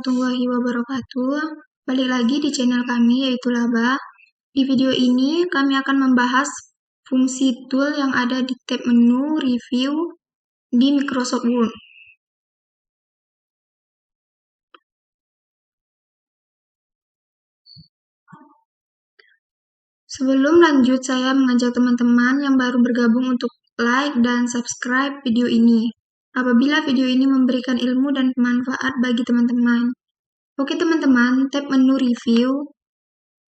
Warahmatullahi wabarakatuh. Balik lagi di channel kami yaitu Laba. Di video ini kami akan membahas fungsi tool yang ada di tab menu review di Microsoft Word. Sebelum lanjut, saya mengajak teman-teman yang baru bergabung untuk like dan subscribe video ini. Apabila video ini memberikan ilmu dan manfaat bagi teman-teman. Oke teman-teman, tab menu review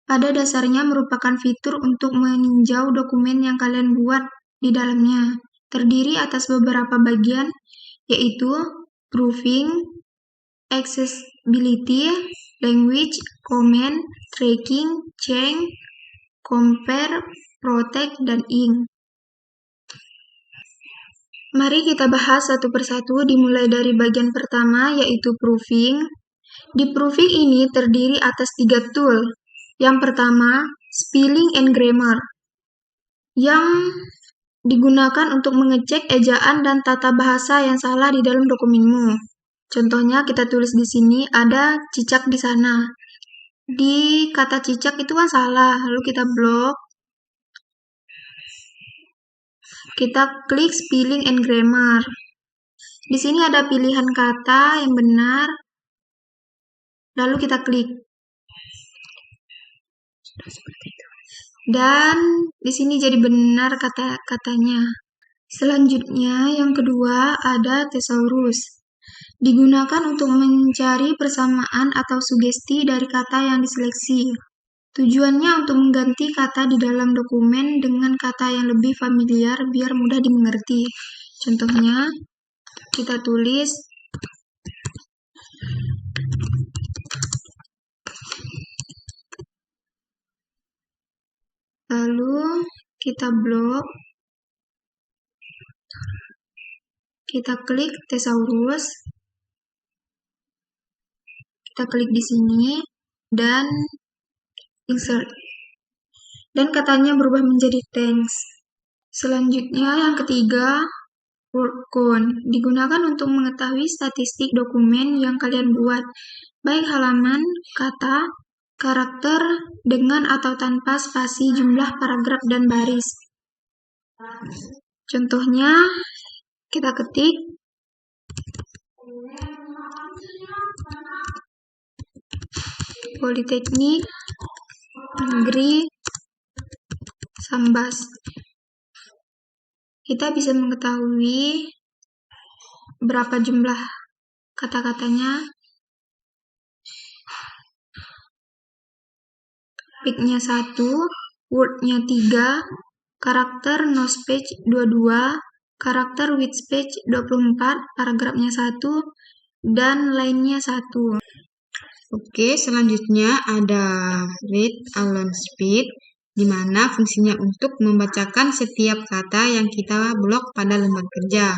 pada dasarnya merupakan fitur untuk meninjau dokumen yang kalian buat di dalamnya. Terdiri atas beberapa bagian, yaitu proofing, accessibility, language, comment, tracking, change, compare, protect, dan ink. Mari kita bahas satu persatu, dimulai dari bagian pertama yaitu proofing. Di proofing ini terdiri atas 3 tool. Yang pertama, spelling and grammar, yang digunakan untuk mengecek ejaan dan tata bahasa yang salah di dalam dokumenmu. Contohnya kita tulis di sini ada cicak di sana. Di kata cicak itu kan salah, lalu kita blok. Kita klik spelling and grammar. Di sini ada pilihan kata yang benar. Lalu kita klik. Dan di sini jadi benar kata-katanya. Selanjutnya yang kedua ada thesaurus. Digunakan untuk mencari persamaan atau sugesti dari kata yang diseleksi. Tujuannya untuk mengganti kata di dalam dokumen dengan kata yang lebih familiar biar mudah dimengerti. Contohnya, kita tulis lalu kita blok, kita klik thesaurus, kita klik di sini, dan insert. Dan katanya berubah menjadi thanks. Selanjutnya yang ketiga, word count. Digunakan untuk mengetahui statistik dokumen yang kalian buat, baik halaman, kata, karakter, dengan atau tanpa spasi, jumlah paragraf, dan baris. Contohnya, kita ketik Politeknik Negeri Sambas. Kita bisa mengetahui berapa jumlah kata-katanya. Topiknya 1, word-nya 3, karakter no speech 22, karakter with speech 24, paragrafnya 1, dan lainnya 1. Oke, selanjutnya ada read along speed, di mana fungsinya untuk membacakan setiap kata yang kita blok pada lembar kerja.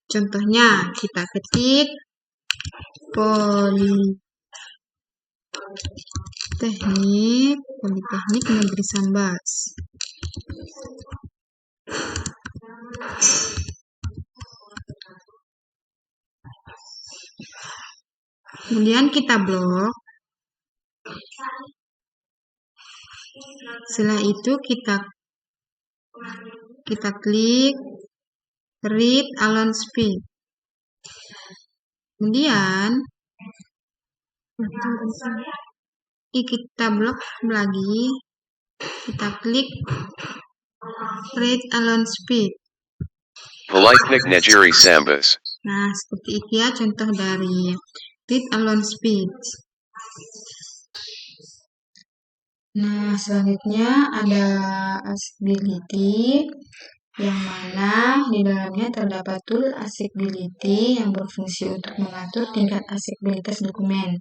Contohnya, kita ketik Politeknik Negeri Sambas. Kemudian kita blok. Setelah itu kita klik read along speed. Kemudian kita blok lagi. Kita klik read along speed. Politeknik Negeri Sambas. Nah, seperti itu ya contoh dari read along speed. Nah, selanjutnya ada accessibility. yang mana di dalamnya terdapat tool accessibility yang berfungsi untuk mengatur tingkat aksesibilitas dokumen.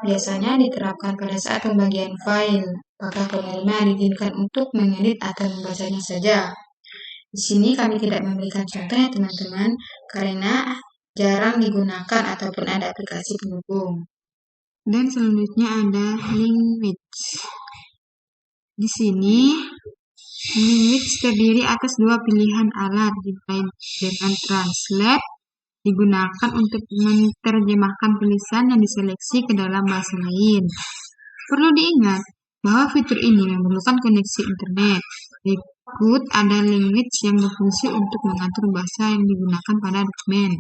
Biasanya diterapkan pada saat pembagian file, apakah penerima diizinkan untuk mengedit atau membacanya saja. Di sini kami tidak memberikan contoh ya teman-teman, karena jarang digunakan ataupun ada aplikasi pendukung. Dan selanjutnya ada language. Di sini language terdiri atas dua pilihan alat, dimulai dengan translate, digunakan untuk menerjemahkan tulisan yang diseleksi ke dalam bahasa lain. Perlu diingat bahwa fitur ini memerlukan koneksi internet. Berikut ada language yang berfungsi untuk mengatur bahasa yang digunakan pada dokumen.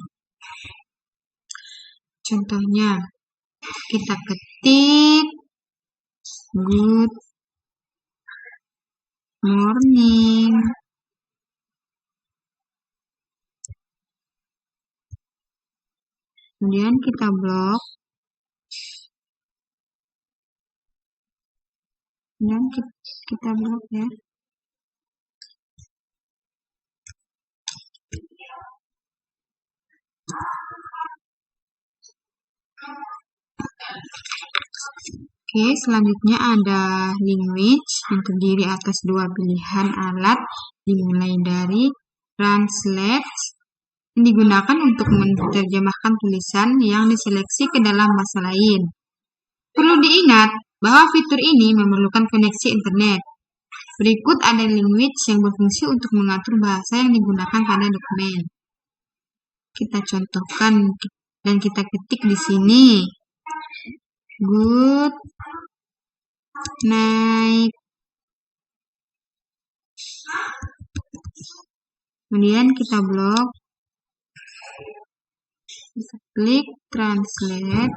Contohnya, kita ketik good morning. Kemudian kita blok. Dan kita blok ya. Oke, selanjutnya ada language yang terdiri atas dua pilihan alat, dimulai dari translate yang digunakan untuk menerjemahkan tulisan yang diseleksi ke dalam bahasa lain. Perlu diingat bahwa fitur ini memerlukan koneksi internet. Berikut ada language yang berfungsi untuk mengatur bahasa yang digunakan pada dokumen. Kita contohkan dan kita ketik di sini. Good night. Kemudian kita blok. Bisa klik translate.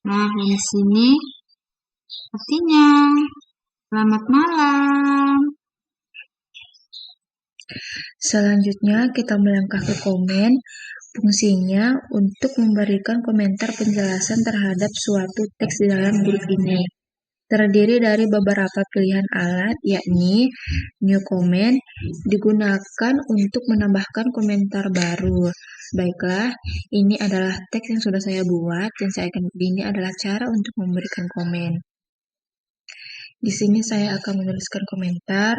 Nah, di sini artinya selamat malam. Selanjutnya kita melangkah ke komen. Fungsinya untuk memberikan komentar penjelasan terhadap suatu teks di dalam grup ini. Terdiri dari beberapa pilihan alat, yakni new comment, digunakan untuk menambahkan komentar baru. Baiklah, ini adalah teks yang sudah saya buat, dan ini adalah cara untuk memberikan komen. Di sini saya akan menuliskan komentar.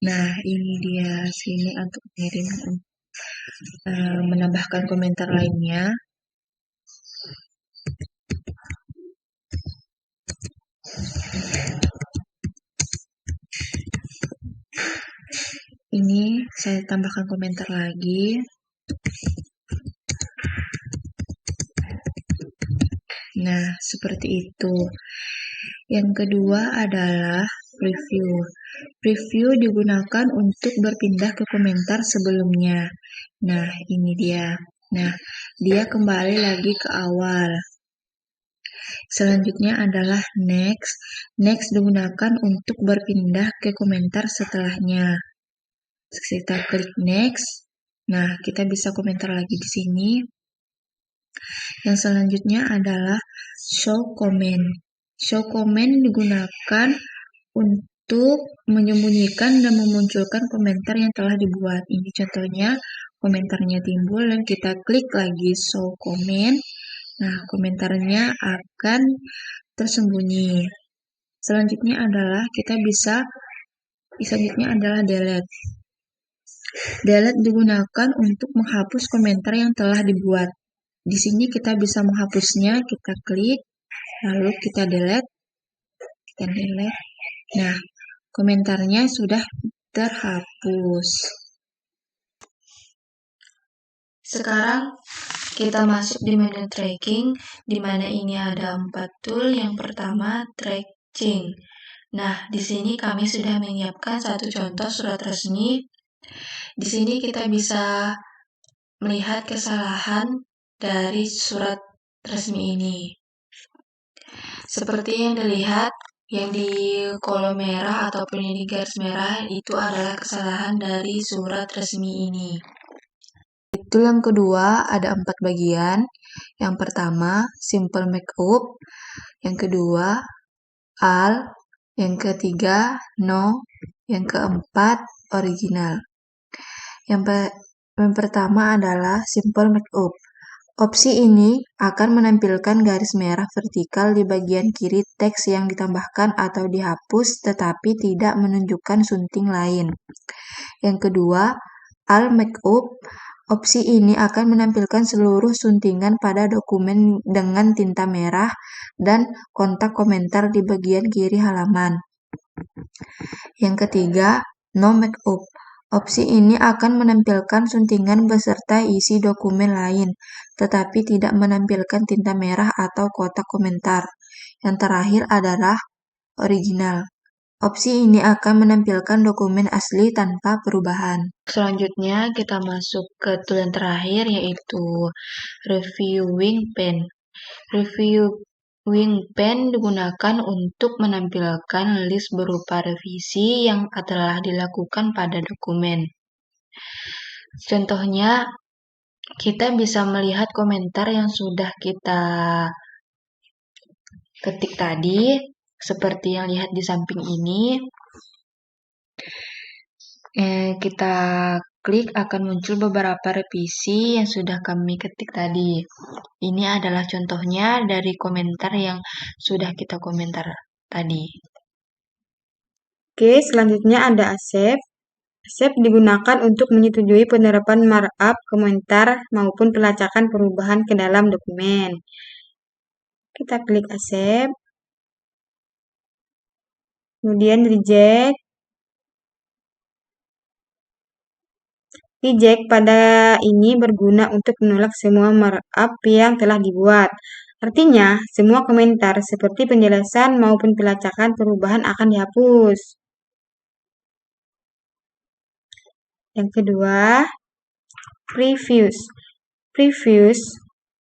Nah, ini dia sini untuk menambahkan komentar lainnya. Ini saya tambahkan komentar lagi. Nah, seperti itu. Yang kedua adalah preview. Preview digunakan untuk berpindah ke komentar sebelumnya. Nah, ini dia. Nah, dia kembali lagi ke awal. Selanjutnya adalah next. Next digunakan untuk berpindah ke komentar setelahnya. Kita klik next. Nah, kita bisa komentar lagi di sini. Yang selanjutnya adalah show comment. Show comment digunakan untuk menyembunyikan dan memunculkan komentar yang telah dibuat. Ini contohnya, komentarnya timbul dan kita klik lagi show comment. Nah, komentarnya akan tersembunyi. Selanjutnya adalah delete. Delete digunakan untuk menghapus komentar yang telah dibuat. Di sini kita bisa menghapusnya, kita klik, lalu kita delete. Nah, komentarnya sudah terhapus. Sekarang kita masuk di menu tracking, di mana ini ada 4 tool. Yang pertama, tracking. Nah, di sini kami sudah menyiapkan satu contoh surat resmi Di sini kita bisa melihat kesalahan dari surat resmi ini. Seperti yang dilihat, yang di kolom merah ataupun yang di garis merah itu adalah kesalahan dari surat resmi ini. Itu yang kedua ada 4 bagian. Yang pertama simple makeup, yang kedua al, yang ketiga no, yang keempat original. Yang pertama adalah simple makeup. Opsi ini akan menampilkan garis merah vertikal di bagian kiri teks yang ditambahkan atau dihapus tetapi tidak menunjukkan sunting lain. Yang kedua, All Markup. Opsi ini akan menampilkan seluruh suntingan pada dokumen dengan tinta merah dan kontak komentar di bagian kiri halaman. Yang ketiga, No Markup. Opsi ini akan menampilkan suntingan beserta isi dokumen lain, tetapi tidak menampilkan tinta merah atau kotak komentar. Yang terakhir adalah original. Opsi ini akan menampilkan dokumen asli tanpa perubahan. Selanjutnya kita masuk ke tool yang terakhir yaitu Reviewing Pen. Reviewing Pen digunakan untuk menampilkan list berupa revisi yang telah dilakukan pada dokumen. Contohnya, kita bisa melihat komentar yang sudah kita ketik tadi, seperti yang lihat di samping ini. Kita klik akan muncul beberapa revisi yang sudah kami ketik tadi. Ini adalah contohnya dari komentar yang sudah kita komentar tadi. Oke, selanjutnya ada accept. Accept digunakan untuk menyetujui penerapan markup, komentar, maupun pelacakan perubahan ke dalam dokumen. Kita klik accept. Kemudian reject. Reject pada ini berguna untuk menolak semua markup yang telah dibuat. Artinya, semua komentar seperti penjelasan maupun pelacakan perubahan akan dihapus. Yang kedua, previews. Previews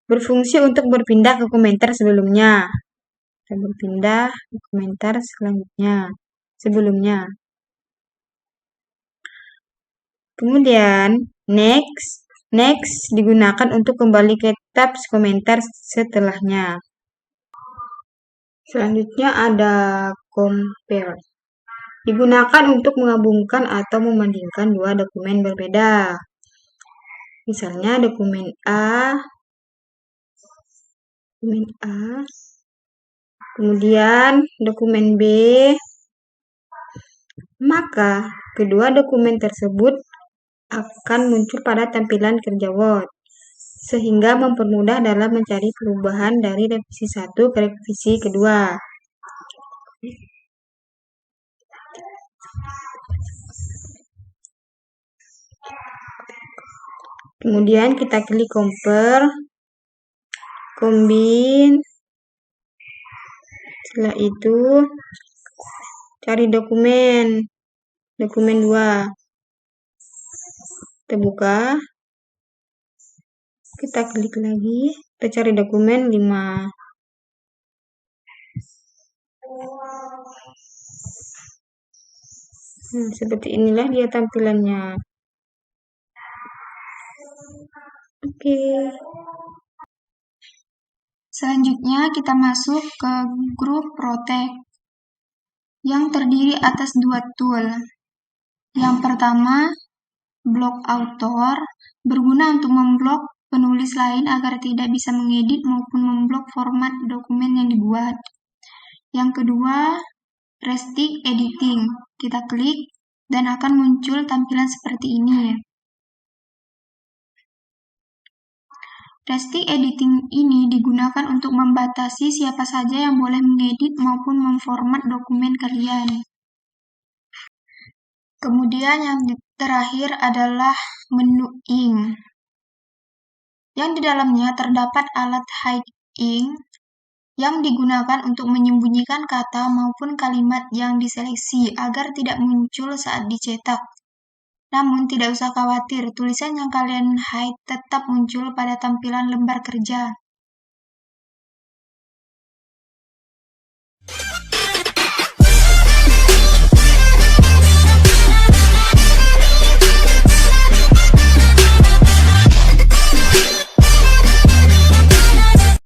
berfungsi untuk berpindah ke komentar sebelumnya. Kita berpindah ke komentar sebelumnya. Kemudian, next digunakan untuk kembali ke tab komentar setelahnya. Selanjutnya ada compare. Digunakan untuk menggabungkan atau membandingkan dua dokumen berbeda. Misalnya dokumen A, kemudian dokumen B, maka kedua dokumen tersebut akan muncul pada tampilan kerja Word, sehingga mempermudah dalam mencari perubahan dari revisi 1 ke revisi kedua. Kemudian kita klik compare, combine, setelah itu cari dokumen 2. Kita buka, kita klik lagi, kita cari dokumen 5. Seperti inilah dia tampilannya. Oke. Selanjutnya kita masuk ke grup Protect yang terdiri atas 2 tool. Yang pertama, Block Author, berguna untuk memblok penulis lain agar tidak bisa mengedit maupun memblok format dokumen yang dibuat. Yang kedua, Restrict Editing. Kita klik dan akan muncul tampilan seperti ini. Restrict Editing ini digunakan untuk membatasi siapa saja yang boleh mengedit maupun memformat dokumen kalian. Kemudian yang terakhir adalah menu ink, yang di dalamnya terdapat alat hide ink yang digunakan untuk menyembunyikan kata maupun kalimat yang diseleksi agar tidak muncul saat dicetak. Namun, tidak usah khawatir, tulisan yang kalian hide tetap muncul pada tampilan lembar kerja.